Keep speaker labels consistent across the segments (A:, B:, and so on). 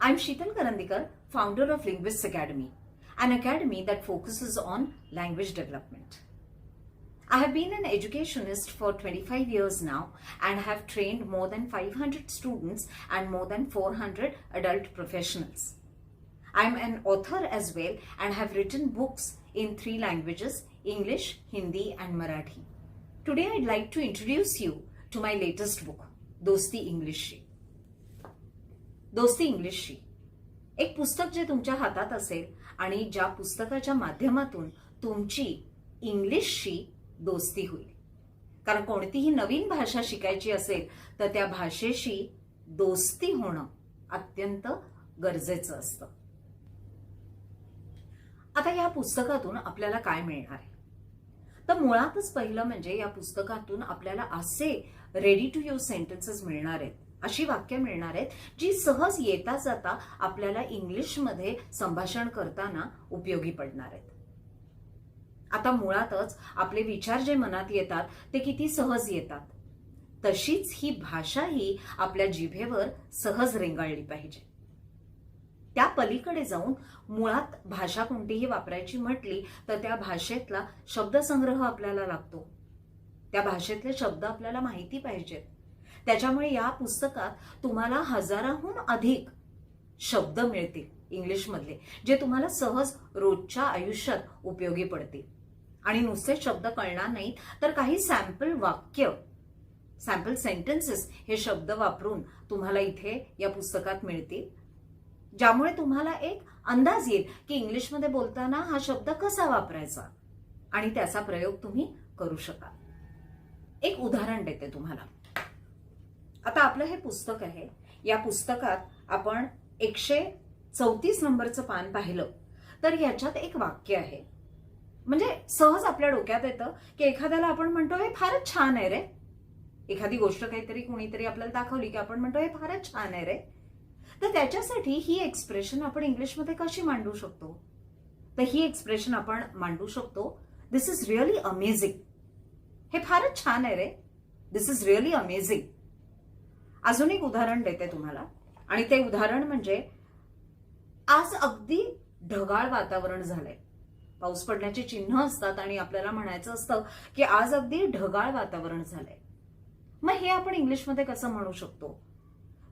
A: I'm Sheetal Karandikar, founder of Linguists Academy, an academy that focuses on language development. I have been an educationist for 25 years now and have trained more than 500 students and more than 400 adult professionals. I'm an author as well and have written books in 3 languages, English, Hindi and Marathi. Today I'd like to introduce you to my latest book, दोस्ती इंग्लिशशी. दोस्ती इंग्लिशशी एक पुस्तक जे तुमच्या हातात असेल आणि ज्या पुस्तकाच्या माध्यमातून तुमची इंग्लिशशी दोस्ती होईल. कारण कोणतीही नवीन भाषा शिकायची असेल तर त्या भाषेशी दोस्ती होणं अत्यंत गरजेचं असतं. आता या पुस्तकातून आपल्याला काय मिळणार आहे? तर मुळातच पहिलं म्हणजे या पुस्तकातून आपल्याला असे रेडी टू यूज सेंटेन्सेस मिळणार आहेत, अशी वाक्य मिळणार आहेत जी सहज येता जाता आपल्याला इंग्लिशमध्ये संभाषण करताना उपयोगी पडणार आहेत. आता मुळातच आपले विचार जे मनात येतात ते किती सहज येतात, तशीच ही भाषाही आपल्या जिभेवर सहज रेंगाळली पाहिजे. त्या पलीकडे जाऊन मुळात भाषा कोणतीही वापरायची म्हटली तर त्या भाषेतला शब्दसंग्रह आपल्याला लागतो. त्या भाषेतले शब्द आपल्याला माहिती पाहिजेत. त्याच्यामुळे या पुस्तकात तुम्हाला हजाराहून अधिक शब्द मिळतील इंग्लिशमधले, जे तुम्हाला सहज रोजच्या आयुष्यात उपयोगी पडतील. आणि नुसते शब्द कळणार नाहीत तर काही सॅम्पल वाक्य, सॅम्पल सेंटेन्सेस हे शब्द वापरून तुम्हाला इथे या पुस्तकात मिळतील, ज्यामुळे तुम्हाला एक अंदाज येईल की इंग्लिशमध्ये बोलताना हा शब्द कसा वापरायचा आणि त्याचा प्रयोग तुम्ही करू शकाल. एक उदाहरण देते तुम्हाला. आता आपलं हे पुस्तक आहे. या पुस्तकात आपण 134 नंबरचं पान पाहिलं तर याच्यात एक वाक्य आहे. म्हणजे सहज आपल्या डोक्यात येतं की एखाद्याला आपण म्हणतो हे फारच छान आहे रे. एखादी गोष्ट काहीतरी कोणीतरी आपल्याला दाखवली की आपण म्हणतो हे फारच छान आहे रे. तर त्याच्यासाठी ही एक्सप्रेशन आपण इंग्लिशमध्ये कशी मांडू शकतो? तर ही एक्सप्रेशन आपण मांडू शकतो, दिस इज रिअली अमेझिंग. हे फारच छान आहे रे. दिस इज रिअली अमेझिंग. अजून एक उदाहरण देते तुम्हाला आणि ते उदाहरण म्हणजे आज अगदी ढगाळ वातावरण झालंय. पाऊस पडण्याची चिन्ह असतात आणि आपल्याला म्हणायचं असतं की आज अगदी ढगाळ वातावरण झालंय. मग हे आपण इंग्लिशमध्ये कसं म्हणू शकतो?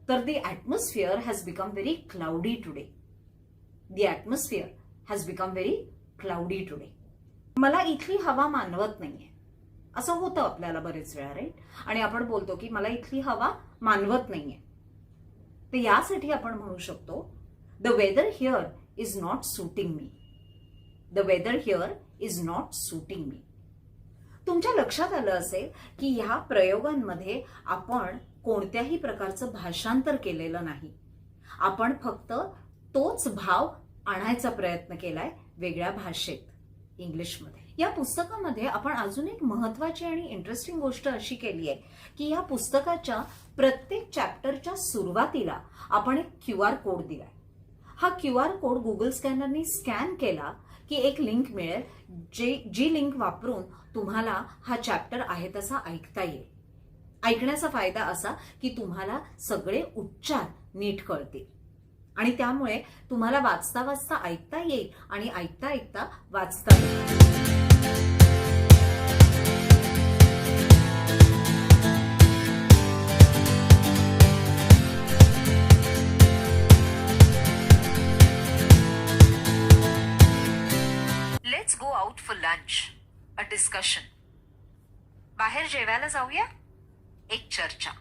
A: तर the atmosphere has become very cloudy today. The atmosphere has become very cloudy today. मला इथली हवा मानवत नाहीये असं होतं आपल्याला बरेच वेळा, राईट? आणि आपण बोलतो की मला इथली हवा मानवत नाहीये. तर यासाठी आपण म्हणू शकतो the weather here is not suiting me. The weather here is not suiting me. तुमच्या लक्षात आलं असेल की ह्या प्रयोगांमध्ये आपण कोणत्याही प्रकारचं भाषांतर केलेलं नाही. आपण फक्त तोच भाव आणायचा प्रयत्न केलाय वेगळ्या भाषेत, इंग्लिशमध्ये. या पुस्तकामध्ये आपण अजून एक महत्वाची आणि इंटरेस्टिंग गोष्ट अशी केली आहे की या पुस्तकाच्या प्रत्येक चॅप्टरच्या सुरुवातीला आपण एक QR कोड दिलाय. हा QR कोड गुगल स्कॅनरनी स्कॅन केला की एक लिंक मिळेल, जी लिंक वापरून तुम्हाला हा चॅप्टर आहे तसा ऐकता येईल. ऐकण्याचा फायदा असा की तुम्हाला सगळे उच्चार नीट कळतील आणि त्यामुळे तुम्हाला वाचता वाचता ऐकता येईल आणि ऐकता ऐकता वाचता येईल.
B: Let's go out for lunch, a discussion. बाहेर जेवायला जाऊया? एक चर्चा.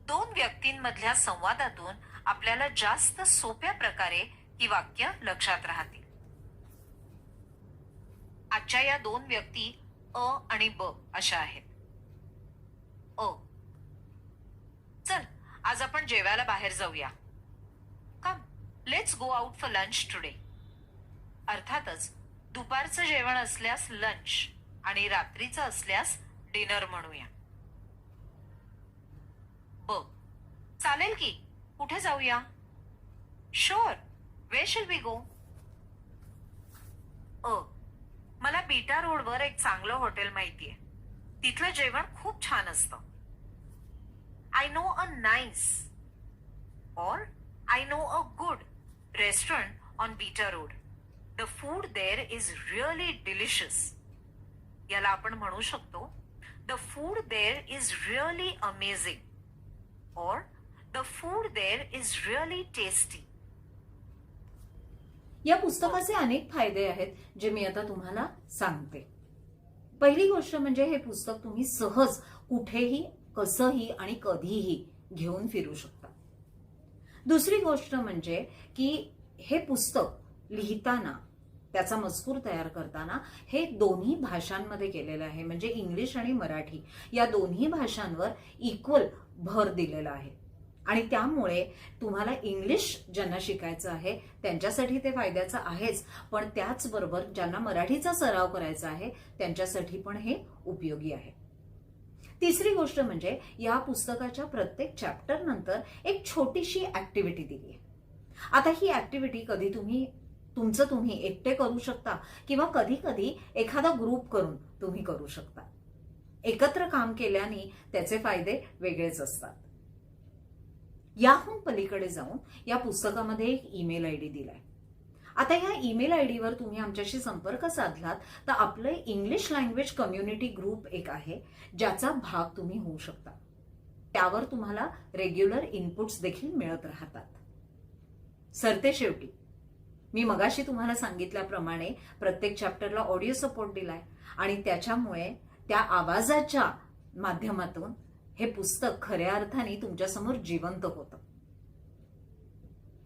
B: 2 व्यक्तींमधल्या संवादातून आपल्याला जास्त सोप्या प्रकारे ही वाक्य लक्षात राहतील. आजच्या या 2 व्यक्ती अ आणि ब अशा आहेत. अ, चल आज आपण जेवायला बाहेर जाऊया. Come let's go out for lunch today. अर्थातच दुपारचं जेवण असल्यास लंच आणि रात्रीचं असल्यास डिनर म्हणूया. ब, चालेल की, कुठे जाऊया? Sure, where shall we go? Uh, मला बीटा रोडवर एक चांगलं हॉटेल माहितीये. तिथलं जेवण खूप छान असतं. I know a nice. और I know a good restaurant on Beta Road. The food there is really delicious. याला आपण म्हणू शकतो The food there is really amazing. Or the food there is really tasty.
A: या पुस्तकाचे अनेक फायदे आहेत जे मी आता तुम्हाला सांगते. पहिली गोष्ट म्हणजे हे पुस्तक तुम्ही सहज कुठेही कसंही आणि कधीही घेऊन फिरू शकता. दुसरी गोष्ट म्हणजे की हे पुस्तक लिहिताना त्याचा मजकूर तयार करताना हे दोन्ही भाषांमध्ये केलेलं आहे. म्हणजे इंग्लिश आणि मराठी या दोन्ही भाषांवर इक्वल भर दिलेला आहे. आणि त्यामुळे तुम्हाला इंग्लिश ज्यांना शिकायचं आहे त्यांच्यासाठी ते फायद्याचं आहेच, पण त्याचबरोबर ज्यांना मराठीचा सराव करायचा आहे त्यांच्यासाठी पण हे उपयोगी आहे. तिसरी गोष्ट म्हणजे या पुस्तकाच्या प्रत्येक चॅप्टर नंतर एक छोटीशी ऍक्टिव्हिटी दिली आहे. आता ही ऍक्टिव्हिटी कधी तुम्ही एकटे करू शकता किंवा कधी कधी एखादा ग्रुप करून तुम्ही करू शकता. एकत्र काम केल्याने त्याचे फायदे वेगळेच असतात. याहून पलीकडे जाऊन या पुस्तकामध्ये एक ईमेल आयडी दिलाय. आता ह्या ईमेल आयडीवर तुम्ही आमच्याशी संपर्क साधलात तर आपलं इंग्लिश लँग्वेज कम्युनिटी ग्रुप एक आहे ज्याचा भाग तुम्ही होऊ शकता. त्यावर तुम्हाला रेग्युलर इनपुट्स देखील मिळत राहतात. सरते शेवटी मी मगाशी तुम्हाला सांगितल्याप्रमाणे प्रत्येक चॅप्टरला ऑडिओ सपोर्ट दिलाय आणि त्याच्यामुळे त्या आवाजाच्या माध्यमातून हे पुस्तक खऱ्या अर्थाने तुमच्यासमोर जिवंत होतं.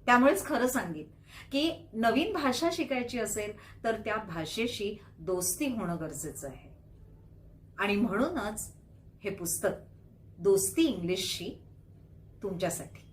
A: त्यामुळेच खरं सांगेन की नवीन भाषा शिकायची असेल तर त्या भाषेशी दोस्ती होणं गरजेचं आहे. आणि म्हणूनच हे पुस्तक दोस्ती इंग्लिशशी तुमच्यासाठी.